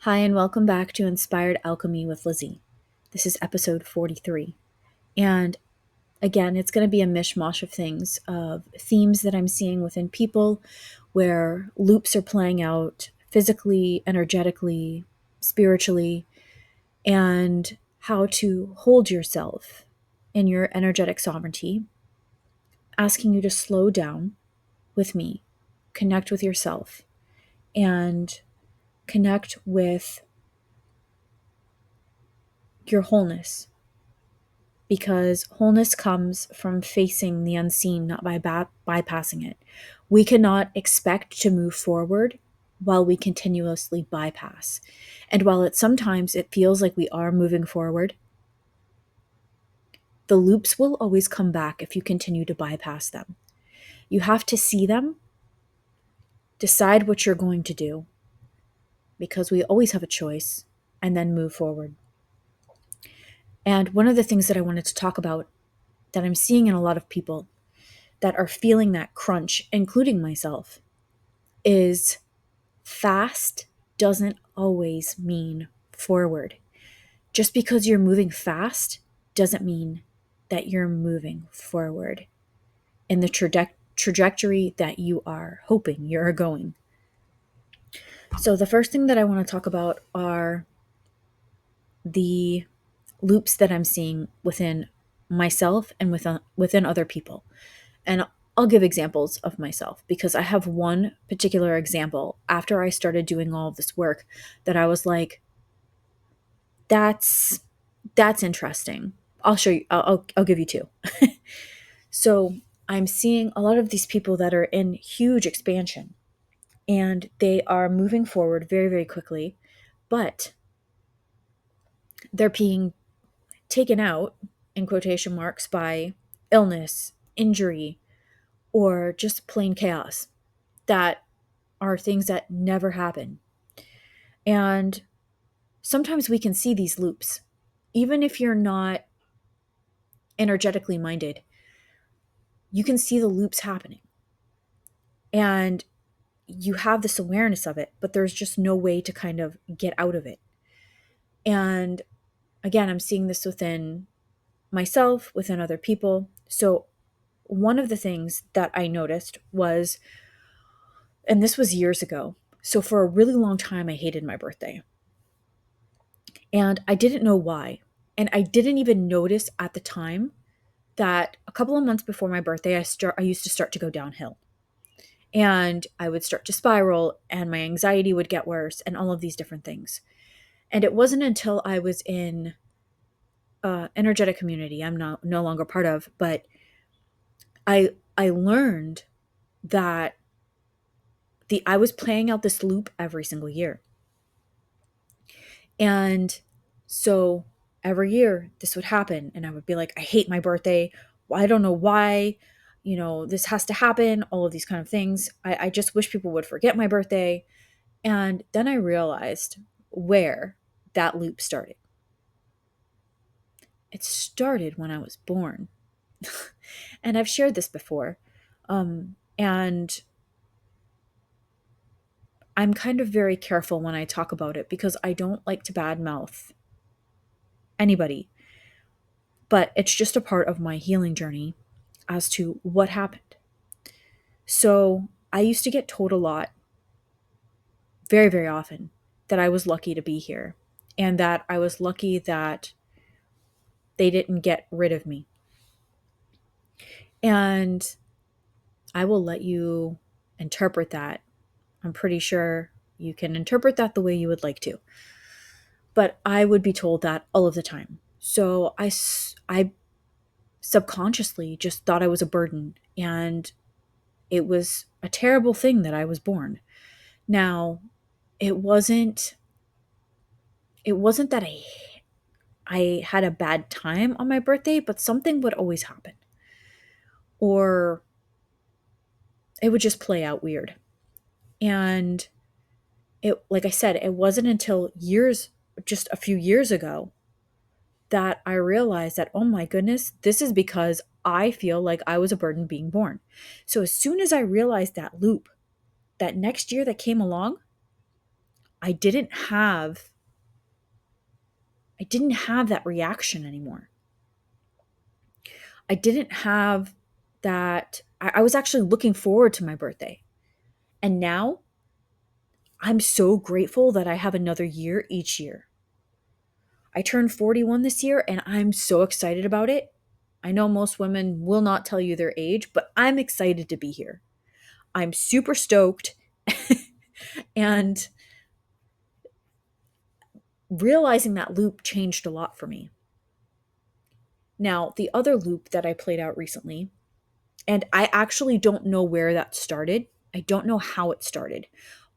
Hi, and welcome back to Inspired Alchemy with Lizzie. This is episode 43. And again, it's going to be a mishmash of things, of themes that I'm seeing within people where loops are playing out physically, energetically, spiritually, and how to hold yourself in your energetic sovereignty, asking you to slow down with me, connect with yourself, and connect with your wholeness, because wholeness comes from facing the unseen, not by bypassing it. We cannot expect to move forward while we continuously bypass. And while sometimes it feels like we are moving forward, the loops will always come back if you continue to bypass them. You have to see them, decide what you're going to do, because we always have a choice, and then move forward. And one of the things that I wanted to talk about that I'm seeing in a lot of people that are feeling that crunch, including myself, is fast doesn't always mean forward. Just because you're moving fast doesn't mean that you're moving forward in the trajectory that you are hoping you're going. So, the first thing that I want to talk about are the loops that I'm seeing within myself and within other people. And I'll give examples of myself because I have one particular example after I started doing all of this work that I was like, that's interesting. I'll show you. I'll give you two. So I'm seeing a lot of these people that are in huge expansion and they are moving forward very, very quickly, but they're being taken out in quotation marks by illness, injury, or just plain chaos that are things that never happen. And sometimes we can see these loops, even if you're not energetically minded, you can see the loops happening. And you have this awareness of it, but there's just no way to kind of get out of it. And again, I'm seeing this within myself, within other people. So, one of the things that I noticed was, and this was years ago, so for a really long time, I hated my birthday. And I didn't know why. And I didn't even notice at the time that a couple of months before my birthday, I used to start to go downhill. And I would start to spiral and my anxiety would get worse and all of these different things. And it wasn't until I was in energetic community I'm no longer part of, but I learned that I was playing out this loop every single year. And so every year this would happen and I would be like, I hate my birthday. I don't know why, this has to happen, all of these kind of things. I just wish people would forget my birthday. And then I realized where that loop started. It started when I was born. And I've shared this before. And I'm kind of very careful when I talk about it because I don't like to badmouth anybody. But it's just a part of my healing journey as to what happened. So I used to get told a lot, very, very often, that I was lucky to be here and that I was lucky that they didn't get rid of me. And I will let you interpret that. I'm pretty sure you can interpret that the way you would like to. But I would be told that all of the time. So I subconsciously just thought I was a burden, and it was a terrible thing that I was born. Now, it wasn't that I had a bad time on my birthday, but something would always happen. Or it would just play out weird. And it, like I said, it wasn't until just a few years ago, that I realized that, oh my goodness, this is because I feel like I was a burden being born. So as soon as I realized that loop, that next year that came along, I didn't have that reaction anymore. I didn't have that. I was actually looking forward to my birthday. And now I'm so grateful that I have another year each year. I turned 41 this year and I'm so excited about it. I know most women will not tell you their age, but I'm excited to be here. I'm super stoked. And realizing that loop changed a lot for me. Now, the other loop that I played out recently, and I actually don't know where that started. I don't know how it started,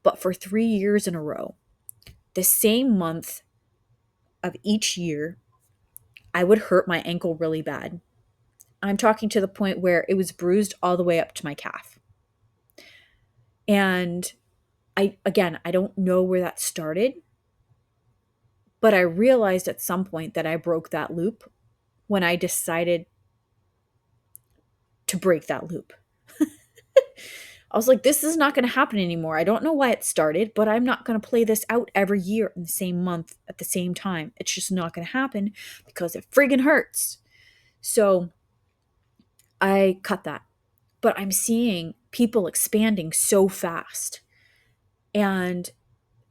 but for 3 years in a row, the same month of each year, I would hurt my ankle really bad. I'm talking to the point where it was bruised all the way up to my calf. And I don't know where that started, but I realized at some point that I broke that loop when I decided to break that loop. I was like, this is not going to happen anymore. I don't know why it started, but I'm not going to play this out every year in the same month at the same time. It's just not going to happen because it friggin' hurts. So I cut that. But I'm seeing people expanding so fast. And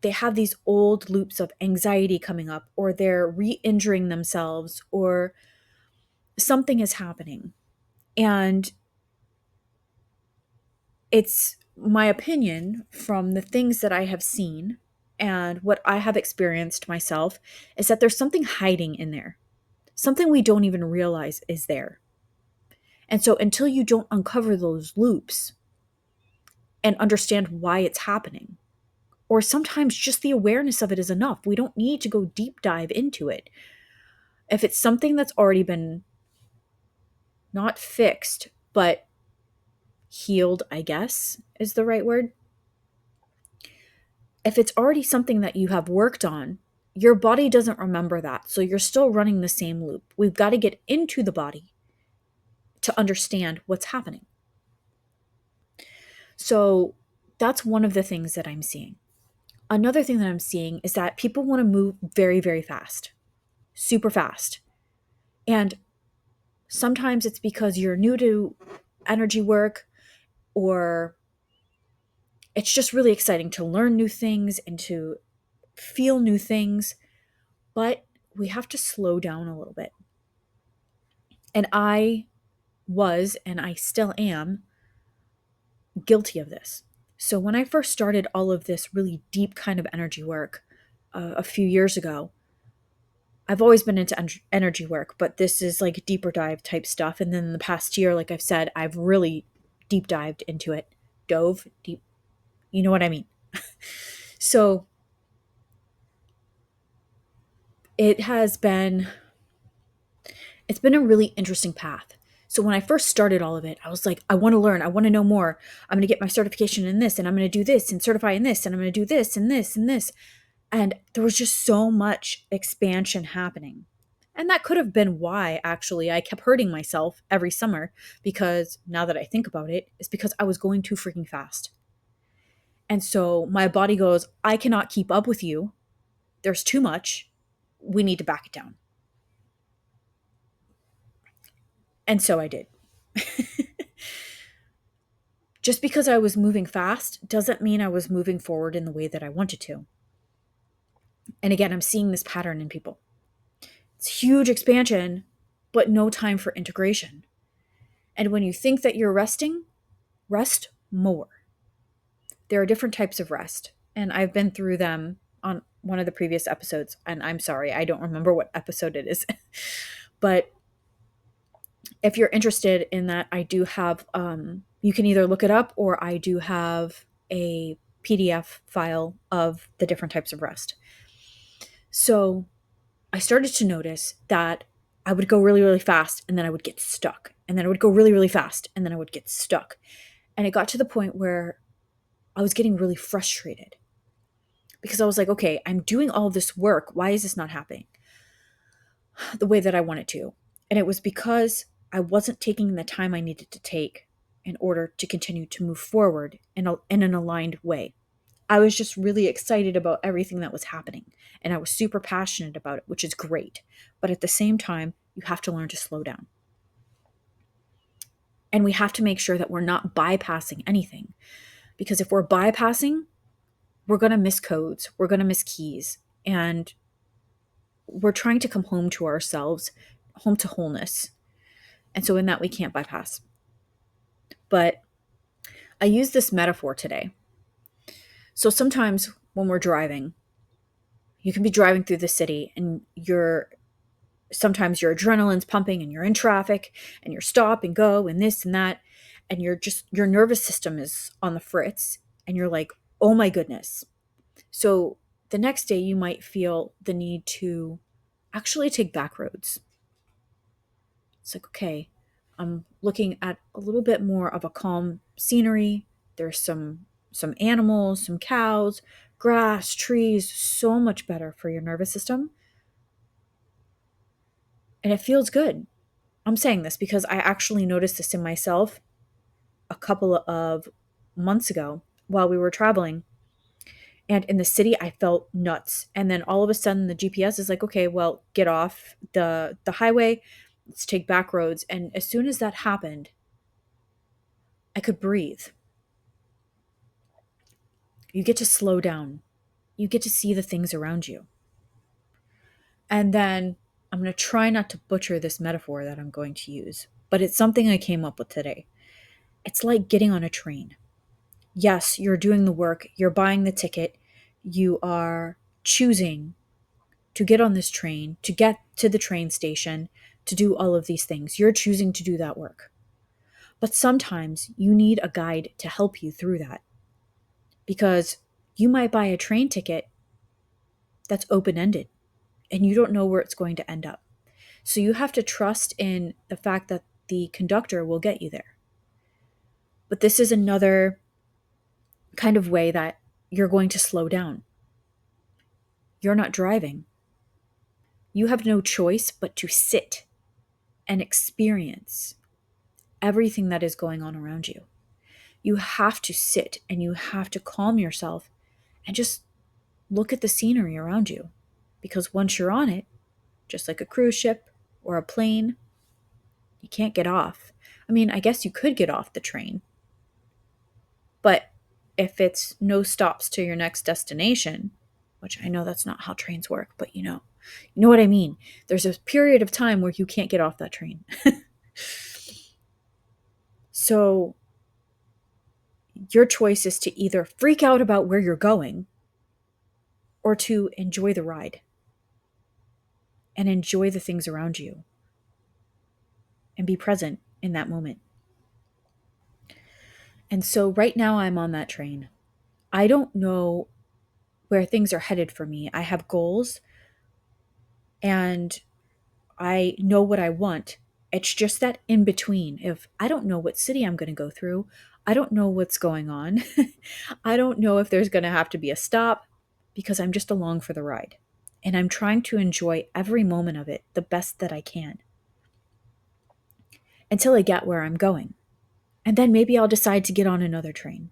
they have these old loops of anxiety coming up, or they're re-injuring themselves, or something is happening. And it's my opinion from the things that I have seen and what I have experienced myself is that there's something hiding in there, something we don't even realize is there. And so until you don't uncover those loops and understand why it's happening, or sometimes just the awareness of it is enough. We don't need to go deep dive into it. If it's something that's already been not fixed, but healed, I guess is the right word. If it's already something that you have worked on, your body doesn't remember that. So you're still running the same loop. We've got to get into the body to understand what's happening. So that's one of the things that I'm seeing. Another thing that I'm seeing is that people want to move very, very fast, super fast. And sometimes it's because you're new to energy work, or it's just really exciting to learn new things and to feel new things. But we have to slow down a little bit. And I was, and I still am, guilty of this. So when I first started all of this really deep kind of energy work a few years ago, I've always been into energy work, but this is like deeper dive type stuff. And then in the past year, like I've said, I've really deep dived into it, dove deep. You know what I mean? So it's been a really interesting path. So when I first started all of it, I was like, I want to learn. I want to know more. I'm going to get my certification in this, and I'm going to do this and certify in this, and I'm going to do this and this and this. And there was just so much expansion happening. And that could have been why, actually, I kept hurting myself every summer, because now that I think about it, it's because I was going too freaking fast. And so my body goes, I cannot keep up with you. There's too much. We need to back it down. And so I did. Just because I was moving fast doesn't mean I was moving forward in the way that I wanted to. And again, I'm seeing this pattern in people. It's huge expansion, but no time for integration. And when you think that you're resting, rest more. There are different types of rest, and I've been through them on one of the previous episodes, and I'm sorry, I don't remember what episode it is. But if you're interested in that, I do have, you can either look it up, or I do have a PDF file of the different types of rest. So I started to notice that I would go really, really fast, and then I would get stuck. And then I would go really, really fast, and then I would get stuck. And it got to the point where I was getting really frustrated, because I was like, okay, I'm doing all this work. Why is this not happening the way that I want it to? And it was because I wasn't taking the time I needed to take in order to continue to move forward in an aligned way. I was just really excited about everything that was happening. And I was super passionate about it, which is great. But at the same time, you have to learn to slow down. And we have to make sure that we're not bypassing anything. Because if we're bypassing, we're going to miss codes, we're going to miss keys. And we're trying to come home to ourselves, home to wholeness. And so in that, we can't bypass. But I use this metaphor today. So sometimes when we're driving, you can be driving through the city and sometimes your adrenaline's pumping and you're in traffic and you're stop and go and this and that. And your nervous system is on the fritz and you're like, oh my goodness. So the next day you might feel the need to actually take back roads. It's like, okay, I'm looking at a little bit more of a calm scenery. There's some animals, some cows, grass, trees, so much better for your nervous system. And it feels good. I'm saying this because I actually noticed this in myself a couple of months ago while we were traveling. And in the city, I felt nuts. And then all of a sudden, the GPS is like, okay, well, get off the highway. Let's take back roads. And as soon as that happened, I could breathe. You get to slow down. You get to see the things around you. And then I'm going to try not to butcher this metaphor that I'm going to use, but it's something I came up with today. It's like getting on a train. Yes, you're doing the work, you're buying the ticket, you are choosing to get on this train, to get to the train station, to do all of these things. You're choosing to do that work. But sometimes you need a guide to help you through that because you might buy a train ticket that's open ended and you don't know where it's going to end up. So you have to trust in the fact that the conductor will get you there. But this is another kind of way that you're going to slow down. You're not driving. You have no choice but to sit and experience everything that is going on around you. You have to sit and you have to calm yourself and just look at the scenery around you. Because once you're on it, just like a cruise ship or a plane, you can't get off. I mean, I guess you could get off the train, but if it's no stops to your next destination, which I know that's not how trains work, but you know what I mean. There's a period of time where you can't get off that train. So your choice is to either freak out about where you're going or to enjoy the ride and enjoy the things around you and be present in that moment. And so right now I'm on that train. I don't know where things are headed for me. I have goals and I know what I want. It's just that in between. If I don't know what city I'm going to go through, I don't know what's going on. I don't know if there's going to have to be a stop because I'm just along for the ride. And I'm trying to enjoy every moment of it the best that I can until I get where I'm going. And then maybe I'll decide to get on another train.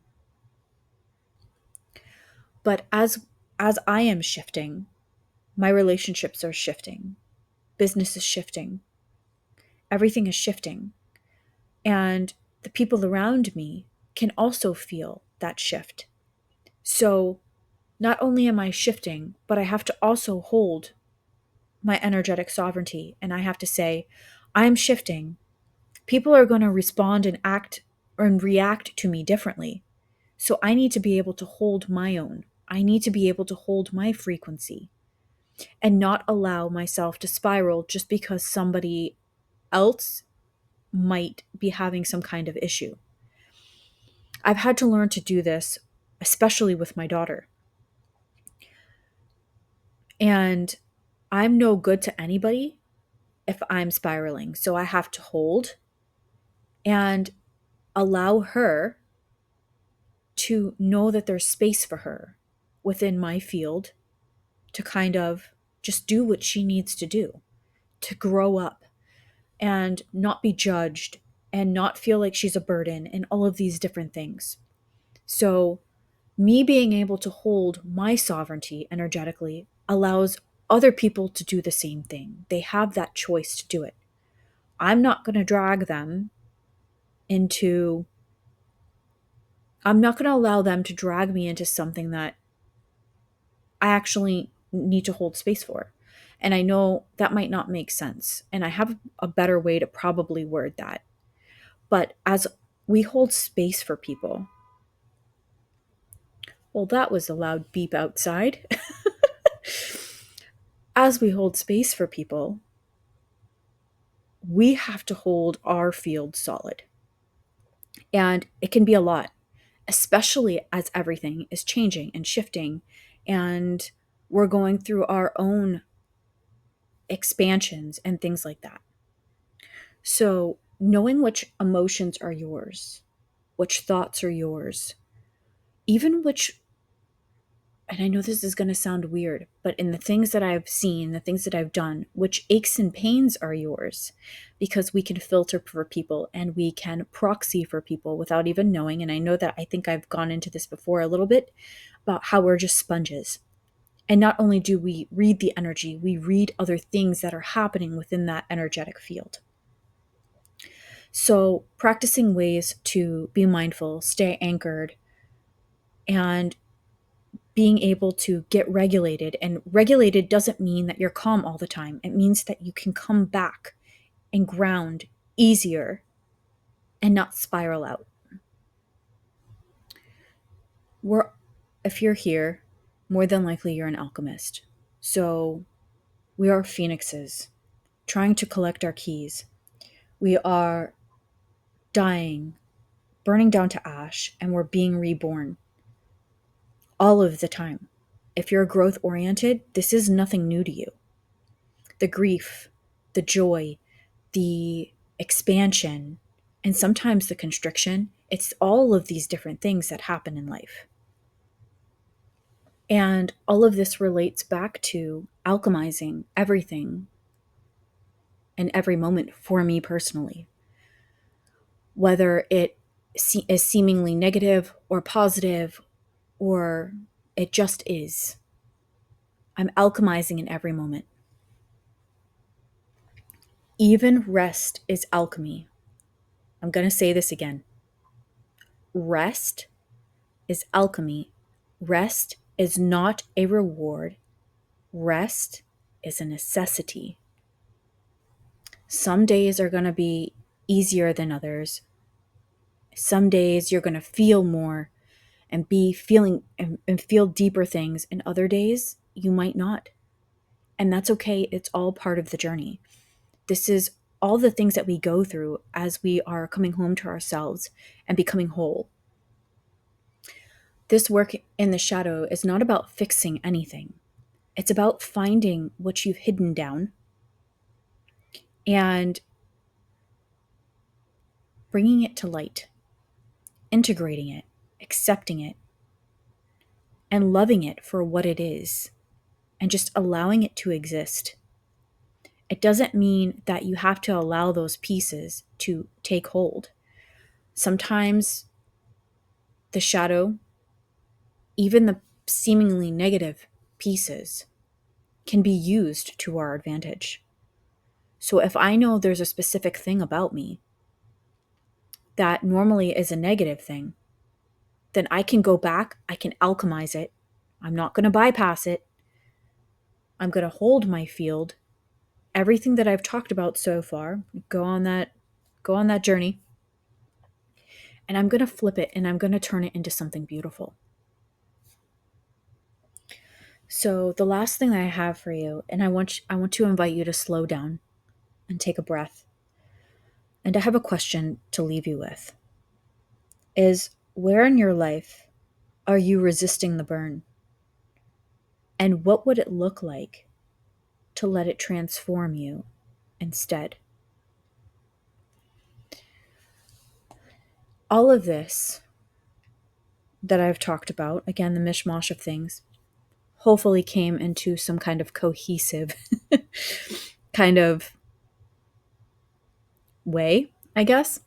But as I am shifting, my relationships are shifting. Business is shifting. Everything is shifting. And the people around me can also feel that shift. So not only am I shifting, but I have to also hold my energetic sovereignty. And I have to say, I'm shifting. People are going to respond and act and react to me differently. So I need to be able to hold my own. I need to be able to hold my frequency and not allow myself to spiral just because somebody else might be having some kind of issue. I've had to learn to do this, especially with my daughter. And I'm no good to anybody if I'm spiraling. So I have to hold and allow her to know that there's space for her within my field to kind of just do what she needs to do, to grow up and not be judged and not feel like she's a burden and all of these different things. So Me being able to hold my sovereignty energetically allows other people to do the same thing. They have that choice to do it. I'm not going to drag them into, I'm not going to allow them to drag me into something that I actually need to hold space for. And I know that might not make sense. And I have a better way to probably word that. But as we hold space for people, well, that was a loud beep outside. As we hold space for people, we have to hold our field solid. And it can be a lot, especially as everything is changing and shifting. And we're going through our own expansions and things like that. So, knowing which emotions are yours, which thoughts are yours, even which, and I know this is going to sound weird, but in the things that I've seen, the things that I've done, which aches and pains are yours, because we can filter for people and we can proxy for people without even knowing. And I know that I think I've gone into this before a little bit about how we're just sponges. And not only do we read the energy, we read other things that are happening within that energetic field. So, practicing ways to be mindful, stay anchored, and being able to get regulated. And regulated doesn't mean that you're calm all the time, it means that you can come back and ground easier and not spiral out. We're, if you're here, more than likely you're an alchemist. So, we are phoenixes trying to collect our keys. We are dying, burning down to ash, and we're being reborn all of the time. If you're growth oriented, this is nothing new to you. The grief, the joy, the expansion, and sometimes the constriction, it's all of these different things that happen in life. And all of this relates back to alchemizing everything and every moment for me personally. Whether it is seemingly negative or positive, or it just is. I'm alchemizing in every moment. Even rest is alchemy. I'm going to say this again. Rest is alchemy. Rest is not a reward. Rest is a necessity. Some days are going to be easier than others. Some days you're going to feel more and be feeling and feel deeper things, and other days you might not. And that's okay. It's all part of the journey. This is all the things that we go through as we are coming home to ourselves and becoming whole. This work in the shadow is not about fixing anything. It's about finding what you've hidden down and bringing it to light, integrating it, accepting it, and loving it for what it is, and just allowing it to exist. It doesn't mean that you have to allow those pieces to take hold. Sometimes the shadow, even the seemingly negative pieces, can be used to our advantage. So if I know there's a specific thing about me that normally is a negative thing, then I can go back, I can alchemize it. I'm not going to bypass it. I'm going to hold my field. Everything that I've talked about so far, go on that journey. And I'm going to flip it and I'm going to turn it into something beautiful. So the last thing that I have for you, and I want to invite you to slow down and take a breath. And I have a question to leave you with. Is where in your life are you resisting the burn? And what would it look like to let it transform you instead? All of this that I've talked about, again, the mishmash of things, hopefully came into some kind of cohesive kind of way, I guess.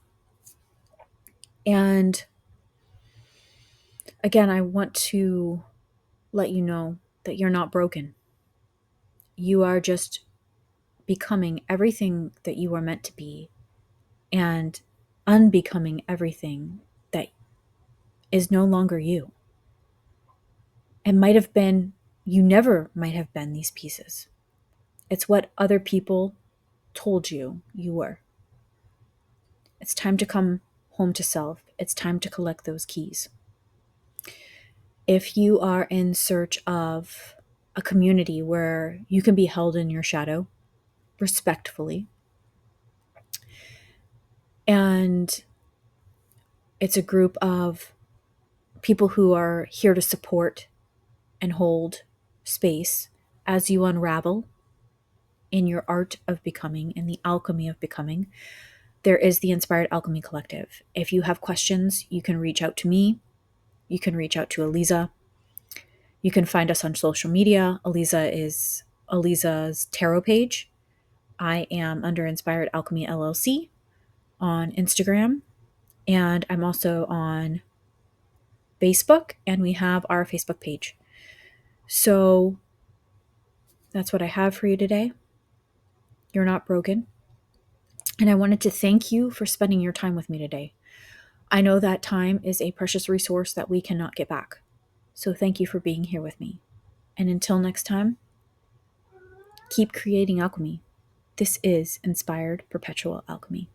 And Again, I want to let you know that you're not broken. You are just becoming everything that you were meant to be and unbecoming everything that is no longer you. It might have been, you never might have been these pieces. It's what other people told you you were. It's time to come home to self. It's time to collect those keys. If you are in search of a community where you can be held in your shadow respectfully, and it's a group of people who are here to support and hold space as you unravel in your art of becoming, in the alchemy of becoming, there is the Inspired Alchemy Collective. If you have questions, you can reach out to me. You can reach out to Aliza. You can find us on social media. Aliza is Aliza's tarot page. I am under Inspired Alchemy LLC on Instagram. And I'm also on Facebook, and we have our Facebook page. So that's what I have for you today. You're not broken. And I wanted to thank you for spending your time with me today. I know that time is a precious resource that we cannot get back. So thank you for being here with me. And until next time, keep creating alchemy. This is Inspired Perpetual Alchemy.